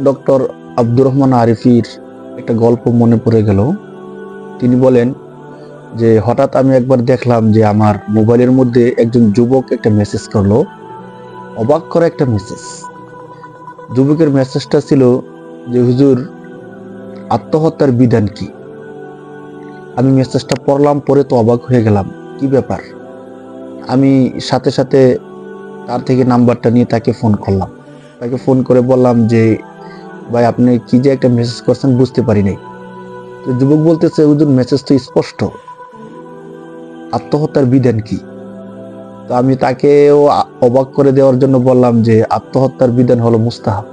Doctor Abdur Rahman আরিফির একটা গল্প মনে পড়ে গেল। তিনি বলেন যে হঠাৎ আমি একবার দেখলাম যে আমার মোবাইলের মধ্যে একজন যুবক একটা মেসেজ করলো, অবাক করা একটা মেসেজ। যুবকের মেসেজটা ছিল যে হুজুর, আত্মহত্যার বিধান কি? আমি মেসেজটা পড়লাম, পড়ে তো অবাক হয়ে গেলাম, কি ব্যাপার। আমি সাথে সাথে তার থেকে নাম্বারটা নিয়ে তাকে ফোন করলাম। তাকে ফোন করে বললাম যে ভাই, আপনি কি যে একটা মেসেজ করছেন বুঝতে পারি নাই। তো যুবক বলতেছে, হুজুর মেসেজ তো স্পষ্ট, আত্মহত্যার বিধান কি? তো আমি তাকেও অবাক করে দেওয়ার জন্য বললাম যে আত্মহত্যার বিধান হলো মুস্তাহাব।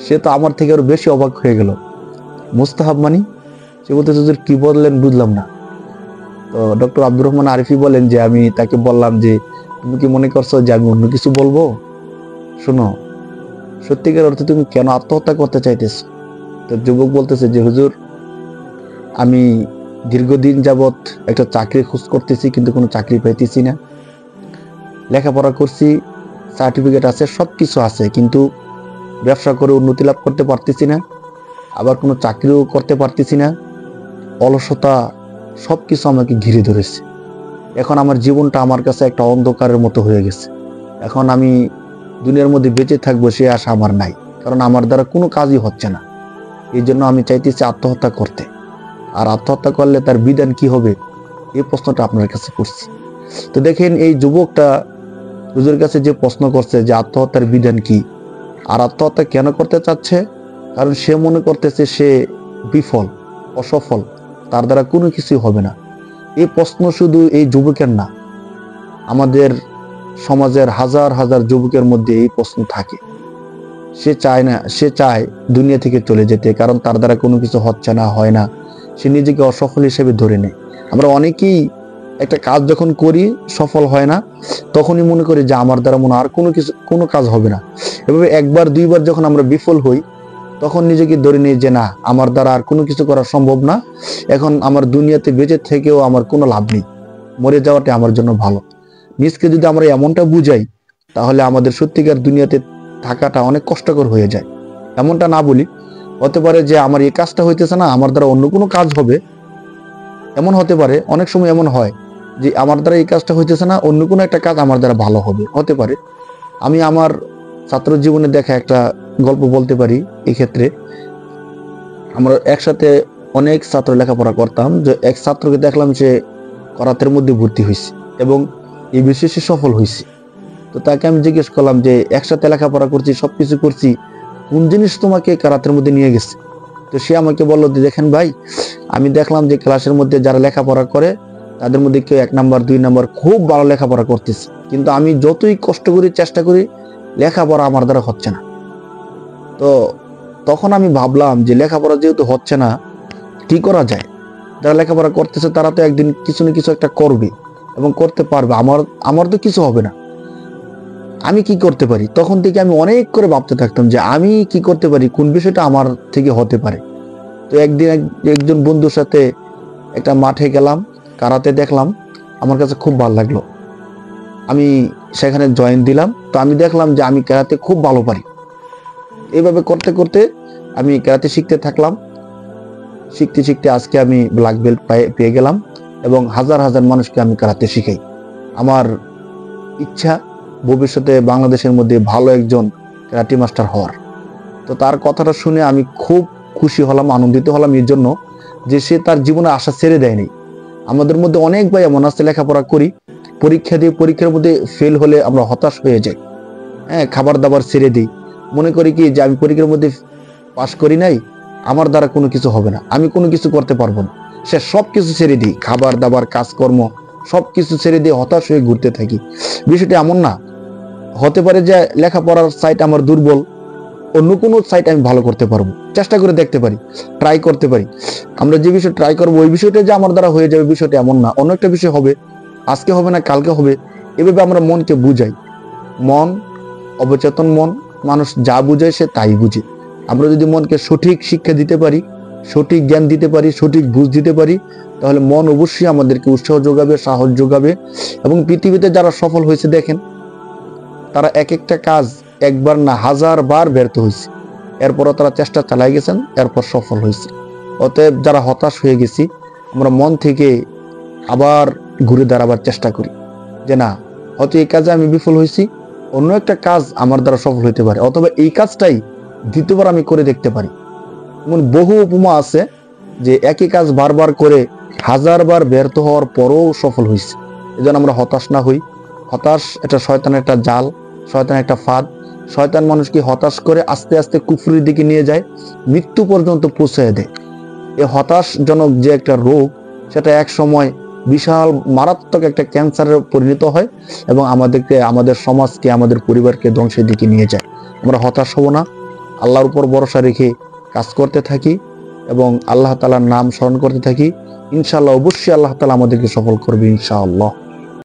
সে তো আমার থেকে আরো বেশি অবাক হয়ে গেল। মুস্তাহাব মানে? সে বলতেছে, হুজুর কি বললেন বুঝলাম না। তো ডক্টর আব্দুর রহমান আরিফি বলেন যে আমি তাকে বললাম যে তুমি কি মনে করছো যে আমি অন্য কিছু বলবো? শোনো, সত্যিকার অর্থে তুমি কেন আত্মহত্যা করতে চাইতেছো? তো যুবক বলতেছে যে হুজুর, আমি দীর্ঘদিন যাবৎ একটা চাকরি খোঁজ করতেছি, কিন্তু কোনো চাকরি পাইতেছি না। লেখাপড়া করছি, সার্টিফিকেট আছে, সবকিছু আছে, কিন্তু ব্যবসা করে উন্নতি লাভ করতে পারতেছি না, আবার কোনো চাকরিও করতে পারতেছি না। অলসতা সবকিছু আমাকে ঘিরে ধরেছে। এখন আমার জীবনটা আমার কাছে একটা অন্ধকারের মতো হয়ে গেছে। এখন আমি দুনিয়ার মধ্যে বেঁচে থাকবো সে আশা আমার নাই, কারণ আমার দ্বারা কোনো কাজই হচ্ছে না। এই জন্য আমি চাইতেছি আত্মহত্যা করতে। আর আত্মহত্যা করলে তার বিধান কি হবে, এই প্রশ্নটা আপনার কাছে করছি। তো দেখেন, এই যুবকটা হুজুরের কাছে যে প্রশ্ন করছে যে আত্মহত্যার বিধান কি, আর আত্মহত্যা কেন করতে চাচ্ছে, কারণ সে মনে করতেছে সে বিফল, অসফল, তার দ্বারা কোনো কিছুই হবে না। এই প্রশ্ন শুধু এই যুবকের না, আমাদের সমাজের হাজার হাজার যুবকের মধ্যে এই প্রশ্ন থাকে। সে চায় না, সে চায় দুনিয়া থেকে চলে যেতে, কারণ তার দ্বারা কোনো কিছু হচ্ছে না, হয় না, সে নিজেকে অসফল হিসেবে ধরে নেয়। আমরা অনেকেই একটা কাজ যখন করি, সফল হয় না, তখনই মনে করি যে আমার দ্বারা মনে আর কোনো কাজ হবে না। এভাবে একবার দুইবার যখন আমরা বিফল হই, তখন নিজেকে ধরে নিই যে না, আমার দ্বারা আর কোনো কিছু করা সম্ভব না, এখন আমার দুনিয়াতে বেঁচে থেকেও আমার কোনো লাভ নেই, মরে যাওয়াটা আমার জন্য ভালো। নিজকে যদি আমরা এমনটা বুঝাই, তাহলে আমাদের সত্যিকার দুনিয়াতে থাকাটা অনেক কষ্টকর হয়ে যায়। এমনটা না বলি, হতে পারে যে আমার এই কাজটা হইতেছে না, আমার দ্বারা অন্য কোনো কাজ হবে। এমন হতে পারে, অনেক সময় এমন হয় যে আমার দ্বারা এই কাজটা হইতেছে না, অন্য কোনো একটা কাজ আমার দ্বারা ভালো হবে, হতে পারে। আমি আমার ছাত্র জীবনে দেখা একটা গল্প বলতে পারি। এই ক্ষেত্রে আমরা একসাথে অনেক ছাত্র লেখাপড়া করতাম, যে এক ছাত্রকে দেখলাম সে করাতের মধ্যে ভর্তি হয়েছে এবং এই বিষয়ে সে সফল হয়েছে। তো তাকে আমি জিজ্ঞেস করলাম যে একসাথে লেখাপড়া করছি, সবকিছু করছি, কোন জিনিস তোমাকে কারাতের মধ্যে নিয়ে গেছে? তো সে আমাকে বললো যে দেখেন ভাই, আমি দেখলাম যে ক্লাসের মধ্যে যারা লেখাপড়া করে তাদের মধ্যে কেউ 1 নাম্বার 2 নাম্বার খুব ভালো লেখাপড়া করতেছে, কিন্তু আমি যতই কষ্ট করি, চেষ্টা করি, লেখাপড়া আমার দ্বারা হচ্ছে না। তো তখন আমি ভাবলাম যে লেখাপড়া যেহেতু হচ্ছে না, কি করা যায়? যারা লেখাপড়া করতেছে তারা তো একদিন কিছু না কিছু একটা করবে এবং করতে পারবে, আমার তো কিছু হবে না, আমি কি করতে পারি? তখন থেকে আমি অনেক করে ভাবতে থাকতাম যে আমি কি করতে পারি, কোন বিষয়টা আমার থেকে হতে পারে। তো একদিন একজন বন্ধুর সাথে একটা মাঠে গেলাম, কারাতে দেখলাম, আমার কাছে খুব ভালো লাগলো, আমি সেখানে জয়েন দিলাম। তো আমি দেখলাম যে আমি কারাতে খুব ভালো পারি। এইভাবে করতে করতে আমি কারাতে শিখতে থাকলাম। শিখতে শিখতে আজকে আমি ব্ল্যাক বেল্ট পেয়ে গেলাম এবং হাজার হাজার মানুষকে আমি কারাতে শিখাই। আমার ইচ্ছা ভবিষ্যতে বাংলাদেশের মধ্যে ভালো একজন ক্যারাটে মাস্টার হওয়ার। তো তার কথাটা শুনে আমি খুব খুশি হলাম, আনন্দিত হলাম এই জন্য যে সে তার জীবনে আশা ছেড়ে দেয়নি। আমাদের মধ্যে অনেক ভাই এমন আছে, লেখাপড়া করি, পরীক্ষা দিয়ে পরীক্ষার মধ্যে ফেল হলে আমরা হতাশ হয়ে যাই, হ্যাঁ, খাবার দাবার ছেড়ে দিই, মনে করি কি যে আমি পরীক্ষার মধ্যে পাশ করি নাই, আমার দ্বারা কোনো কিছু হবে না, আমি কোনো কিছু করতে পারবো না। সে সব কিছু ছেড়ে দিই, খাবার দাবার, কাজকর্ম সবকিছু ছেড়ে দিয়ে হতাশ হয়ে ঘুরতে থাকি। বিষয়টা এমন না, হতে পারে যে লেখাপড়ার সাইট আমার দুর্বল, অন্য কোনো সাইট আমি ভালো করতে পারবো, চেষ্টা করে দেখতে পারি, ট্রাই করতে পারি। আমরা যে বিষয় ট্রাই করবো ওই বিষয়টা যে আমার দ্বারা হয়ে যাবে বিষয়টা এমন না, অন্য একটা বিষয় হবে, আজকে হবে না কালকে হবে। এভাবে আমরা মনকে বুঝাই। মন অবচেতন মন, মানুষ যা বুঝায় সে তাই বুঝে। আমরা যদি মনকে সঠিক শিক্ষা দিতে পারি, সঠিক জ্ঞান দিতে পারি, সঠিক বুঝ দিতে পারি, তাহলে মন অবশ্যই আমাদেরকে উৎসাহ যোগাবে, সাহস যোগাবে। এবং পৃথিবীতে যারা সফল হয়েছে দেখেন, তারা এক একটা কাজ একবার না হাজার বার ব্যর্থ হয়েছে, এরপরও তারা চেষ্টা চালাই গেছেন, এরপর সফল হয়েছে। অতএব যারা হতাশ হয়ে গেছি, আমরা মন থেকে আবার ঘুরে দাঁড়াবার চেষ্টা করি যে না, হয়তো এই কাজে আমি বিফল হয়েছি, অন্য একটা কাজ আমার দ্বারা সফল হতে পারে, অথবা এই কাজটাই দ্বিতীয়বার আমি করে দেখতে পারি। এমন বহু উপমা আছে যে একই কাজ বারবার করে 1000 বার ব্যর্থ হওয়ার পরও সফল হয়েছে। এই জন্য আমরা হতাশ না হই। হতাশ এটা শয়তানের একটা জাল, শয়তানের একটা ফাঁদ। শয়তান মানুষকে হতাশ করে আস্তে আস্তে কুফরির দিকে নিয়ে যায়, মৃত্যু পর্যন্ত পৌঁছে দেয়। এই হতাশজনক যে একটা রোগ, সেটা এক সময় বিশাল মারাত্মক একটা ক্যান্সারে পরিণত হয় এবং আমাদেরকে, আমাদের সমাজকে, আমাদের পরিবারকে ধ্বংসের দিকে নিয়ে যায়। আমরা হতাশ হব না, আল্লাহর উপর ভরসা রেখে কাজ করতে থাকি এবং আল্লাহ তাআলার নাম স্মরণ করতে থাকি। ইনশাআল্লাহ, অবশ্যই আল্লাহ তাআলা আমাদেরকে সফল করবে ইনশাআল্লাহ।